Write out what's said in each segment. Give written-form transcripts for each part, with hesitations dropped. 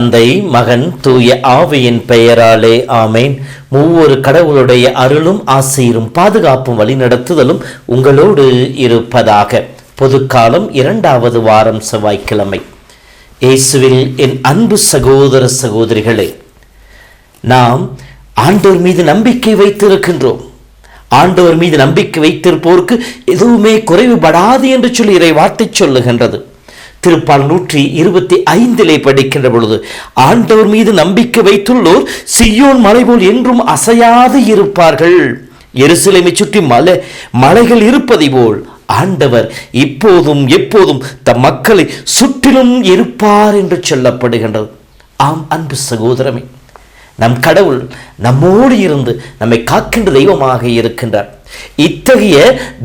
தந்தை, மகன், தூய ஆவியின் பெயராலே ஆமேன். மூவொரு கடவுளுடைய அருளும் ஆசீரும் பாதுகாப்பும் வழிநடத்துதலும் உங்களோடு இருப்பதாக. பொதுக்காலம் 2வது வாரம் செவ்வாய்க்கிழமை. இயேசுவில் என் அன்பு சகோதர சகோதரிகளே, நாம் ஆண்டவர் மீது நம்பிக்கை வைத்திருக்கின்றோம். ஆண்டவர் மீது நம்பிக்கை வைத்திருப்போருக்கு எதுவுமே குறைவுபடாது என்று சொல்லி இறை வார்த்தை சொல்லுகின்றது. திருப்பால் 125 படிக்கின்ற பொழுது, ஆண்டவர் மீது நம்பிக்கை வைத்துள்ளோர் சியோன் மலை போல் என்றும் அசையாது இருப்பார்கள். எருசலேமை சுற்றி மலைகள் இருப்பதை போல் ஆண்டவர் இப்போதும் எப்போதும் தம் மக்களை சுற்றிலும் இருப்பார் என்று சொல்லப்படுகின்றது. ஆம் அன்பு சகோதரமே, நம் கடவுள் நம்மோடு இருந்து நம்மை காக்கின்ற தெய்வமாக இருக்கின்றார். இத்தகைய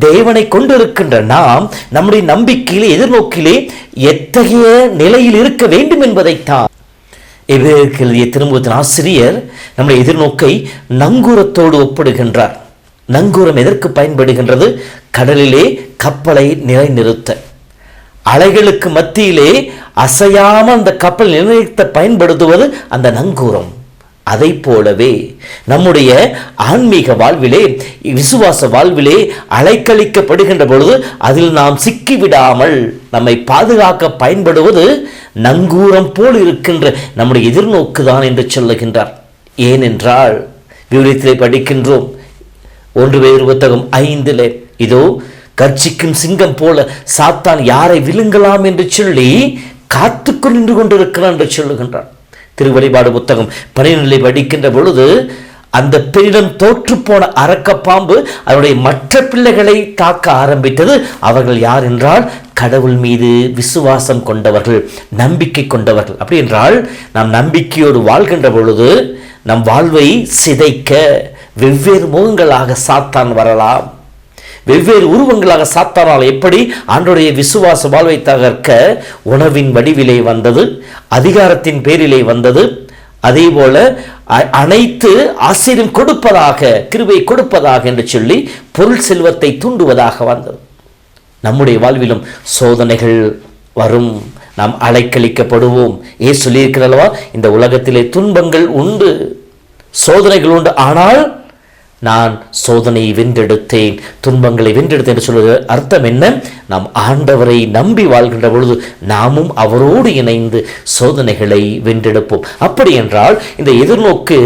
தேவனை கொண்டிருக்கின்ற நாம் நம்முடைய நம்பிக்கையிலே, எதிர்நோக்கிலே எத்தகைய நிலையில் இருக்க வேண்டும் என்பதைத்தான் எழுதிய திருமுகத்தின் ஆசிரியர் நம்முடைய எதிர்நோக்கை நங்கூரத்தோடு ஒப்பிடுகின்றார். நங்கூரம் எதற்கு பயன்படுகின்றது? கடலிலே கப்பலை நிலைநிறுத்த, அலைகளுக்கு மத்தியிலே அசையாமல் அந்த கப்பல் நிலைநிறுத்த பயன்படுத்துவது அந்த நங்கூரம். அதை போலவே நம்முடைய ஆன்மீக வாழ்விலே, விசுவாச வாழ்விலே அலைக்கழிக்கப்படுகின்ற பொழுது அதில் நாம் சிக்கிவிடாமல் நம்மை பாதுகாக்க பயன்படுவது நங்கூரம் போல் இருக்கின்ற நம்முடைய எதிர்நோக்கு தான் என்று சொல்லுகின்றார். ஏனென்றால் விவரத்திலே படிக்கின்றோம் 1 பேதுரு புத்தகம் 5 இதோ கர்ச்சிக்கும் சிங்கம் போல சாத்தான் யாரை விழுங்கலாம் என்று சொல்லி காத்துக்கொண்டு நின்று கொண்டிருக்கிறான் என்று சொல்லுகின்றார். திருவெளிப்பாடு புத்தகம் 12 படிக்கின்ற பொழுது, அந்த பெண்ணிடம் தோற்று போன அரக்க பாம்பு அவருடைய மற்ற பிள்ளைகளை தாக்க ஆரம்பித்தது. அவர்கள் யார் என்றால் கடவுள் மீது விசுவாசம் கொண்டவர்கள், நம்பிக்கை கொண்டவர்கள். அப்படி என்றால் நாம் நம்பிக்கையோடு வாழ்கின்ற பொழுது நம் வாழ்வை சிதைக்க வெவ்வேறு முகங்களாக சாத்தான் வரலாம். வெவ்வேறு உருவங்களாக சாத்தானால் எப்படி ஆண்டவருடைய விசுவாச வாழ்வை தகர்க்க உணவின் வடிவிலே வந்தது, அதிகாரத்தின் பேரிலே வந்தது, அதே போல அனைத்து ஆசீர்வாதம் கொடுப்பதாக, கிருபை கொடுப்பதாக என்று சொல்லி பொருள் செல்வத்தை தூண்டுவதாக வந்தது. நம்முடைய வாழ்விலும் சோதனைகள் வரும், நாம் அலைக்கழிக்கப்படுவோம். சொல்லியிருக்கிறல்லவா, இந்த உலகத்திலே துன்பங்கள் உண்டு, சோதனைகள் உண்டு, ஆனால் நான் சோதனையை வென்றெடுத்தேன், துன்பங்களை வென்றெடுத்தேன் என்று சொல்வது அர்த்தம் என்ன? நாம் ஆண்டவரை நம்பி வாழ்கின்ற பொழுது நாமும் அவரோடு இணைந்து சோதனைகளை வென்றெடுப்போம். அப்படி என்றால் இந்த எதிர்நோக்கு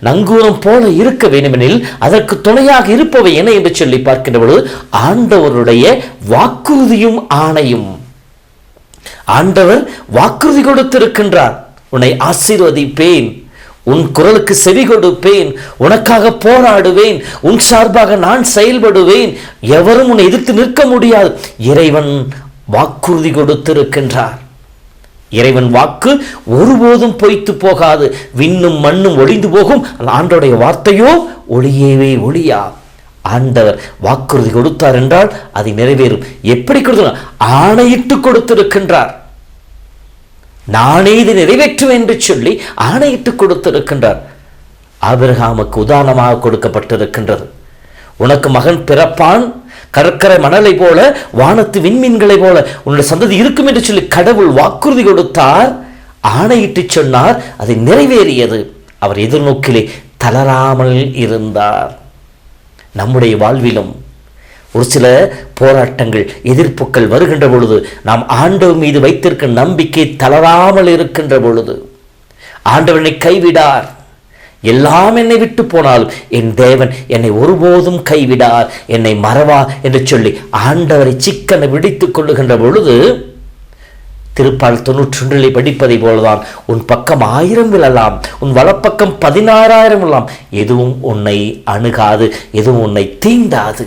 நங்கூரம் போல இருக்க வேண்டுமெனில் அதற்கு துணையாக இருப்பவை என்ன என்று சொல்லி பார்க்கின்ற பொழுது ஆண்டவருடைய வாக்குறுதியும் ஆணையும். ஆண்டவர் வாக்குறுதி கொடுத்திருக்கின்றார், உன்னை ஆசீர்வதிப்பேன், உன் குரலுக்கு செவி கொடுப்பேன், உனக்காக போராடுவேன், உன் சார்பாக நான் செயல்படுவேன், எவரும் உன்னை எதிர்த்து நிற்க முடியாது. இறைவன் வாக்குறுதி கொடுத்திருக்கின்றார். இறைவன் வாக்கு ஒருபோதும் பொய்த்து போகாது. விண்ணும் மண்ணும் ஒளிந்து போகும், ஆண்டவருடைய வார்த்தையோ ஒளியவே ஒளியா. ஆண்டவர் வாக்குறுதி கொடுத்தார் என்றால் அதை நிறைவேறும். எப்படி கொடுத்தார்? ஆணையிட்டு கொடுத்திருக்கின்றார். நானே இதை நிறைவேற்றுவேன் என்று சொல்லி ஆணையிட்டு கொடுத்திருக்கின்றார். ஆபிரகாமுக்கு உதாரணமாக கொடுக்கப்பட்டிருக்கின்றது. உனக்கு மகன் பிறப்பான், கடற்கரை மணலை போல, வானத்து விண்மீன்களை போல உன்னுடைய சந்ததி இருக்கும் என்று சொல்லி கடவுள் வாக்குறுதி கொடுத்தார், ஆணையிட்டு சொன்னார், அதை நிறைவேறியது. அவர் எதிர்நோக்கிலே தளராமல் இருந்தார். நம்முடைய வாழ்விலும் ஒரு சில போராட்டங்கள், எதிர்ப்புகள் வருகின்ற பொழுது நாம் ஆண்டவர் மீது வைத்திருக்க நம்பிக்கை தளராமல் இருக்கின்ற பொழுது, ஆண்டவனை கைவிடார், எல்லாம் என்னை விட்டு போனாலும் என் தேவன் என்னை ஒருபோதும் கைவிடார், என்னை மறவா என்று சொல்லி ஆண்டவரை சிக்கனை விடித்துக் கொள்ளுகின்ற பொழுது திருப்பால் 91 படிப்பதை போலதான், உன் பக்கம் 1000 விழலாம், உன் வலப்பக்கம் 16,000 விழலாம், எதுவும் உன்னை அணுகாது, எதுவும் உன்னை தீண்டாது.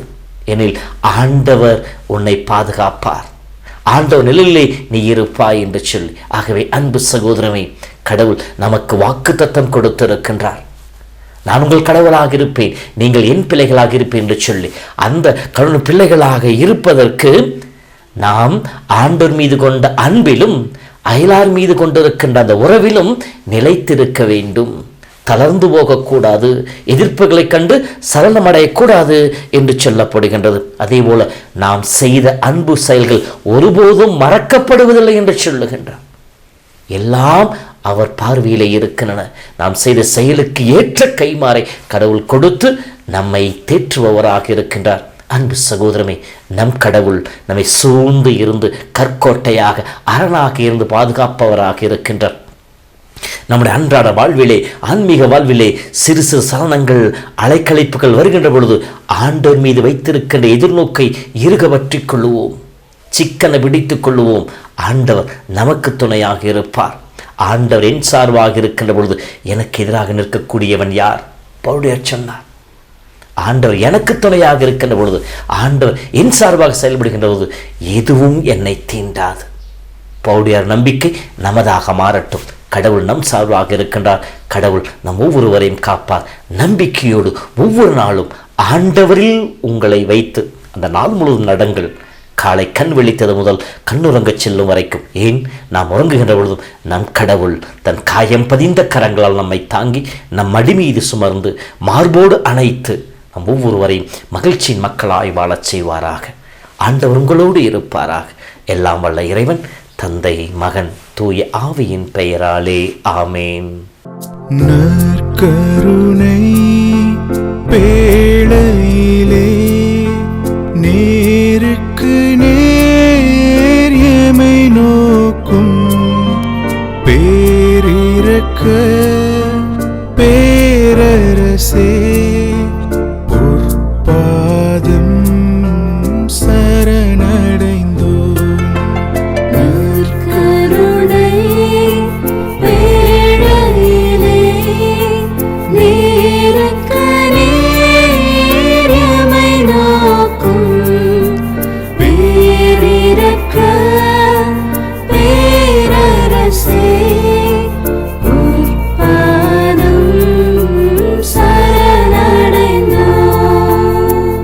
எனில் ஆண்டவர் உன்னை பாதுகாப்பார், ஆண்டவர் நிலையிலே நீ இருப்பாய் என்று சொல்லி. ஆகவே அன்பு சகோதரமே, கடவுள் நமக்கு வாக்குத்தத்தம் கொடுத்திருக்கின்றார். நான் உங்கள் கடவுளாக இருப்பேன், நீங்கள் என் பிள்ளைகளாக இருப்பேன் என்று சொல்லி அந்த கடவுள் பிள்ளைகளாக இருப்பதற்கு நாம் ஆண்டவர் மீது கொண்ட அன்பிலும் அயலார் மீது கொண்டிருக்கின்ற அந்த உறவிலும் நிலைத்திருக்க வேண்டும். தளர்ந்து போகக்கூடாது, எதிர்ப்புகளை கண்டு சலனமடையக்கூடாது என்று சொல்லப்படுகின்றது. அதே போல நாம் செய்த அன்பு செயல்கள் ஒருபோதும் மறக்கப்படுவதில்லை என்று சொல்லுகின்றார். எல்லாம் அவர் பார்வையிலே இருக்கின்றன. நாம் செய்த செயலுக்கு ஏற்ற கைமாறை கடவுள் கொடுத்து நம்மை தேற்றுபவராக இருக்கின்றார். அன்பு சகோதரமே, நம் கடவுள் நம்மை சூழ்ந்து இருந்து கற்கோட்டையாக அரணாக இருந்து பாதுகாப்பவராக இருக்கின்றார். நம்முடைய அன்றாட வாழ்விலே, ஆன்மீக வாழ்விலே சிறு சிறு சலனங்கள், அலைக்கழிப்புகள் வருகின்ற பொழுது ஆண்டவர் மீது வைத்திருக்கின்ற எதிர்நோக்கை இறுக பற்றிக் கொள்ளுவோம், சிக்கனை பிடித்துக் கொள்ளுவோம். ஆண்டவர் நமக்கு துணையாக இருப்பார். ஆண்டவர் என் சார்பாக இருக்கின்ற பொழுது எனக்கு எதிராக நிற்கக்கூடியவன் யார்? பவுலியார் சொன்னார். ஆண்டவர் எனக்கு துணையாக இருக்கின்ற பொழுது, ஆண்டவர் என் சார்பாக செயல்படுகின்ற பொழுது எதுவும் என்னை தீண்டாது. பவுலியார் நம்பிக்கை நமதாக மாறட்டும். கடவுள் நம் சார்பாக இருக்கின்றார். கடவுள் நம் ஒவ்வொருவரையும் காப்பார். நம்பிக்கையோடு ஒவ்வொரு நாளும் ஆண்டவரில் உங்களை வைத்து அந்த நாள் முழுவதும் நடங்கள். காலை கண் விழித்தது முதல் கண்ணுறங்கச் செல்லும் வரைக்கும், ஏன் நாம் உறங்குகின்ற பொழுதும் நம் கடவுள் தன் காயம் பதிந்த கரங்களால் நம்மை தாங்கி நம் மடி மீது சுமர்ந்து மார்போடு அணைத்து நம் ஒவ்வொருவரையும் மகிழ்ச்சியின் மக்களாய் வாழச் செய்வாராக. ஆண்டவர் உங்களோடு இருப்பாராக. எல்லாம் வல்ல இறைவன் தந்தை, மகன், தூய ஆவியின் பெயராலே ஆமேன். நற்கருணை பேழையிலே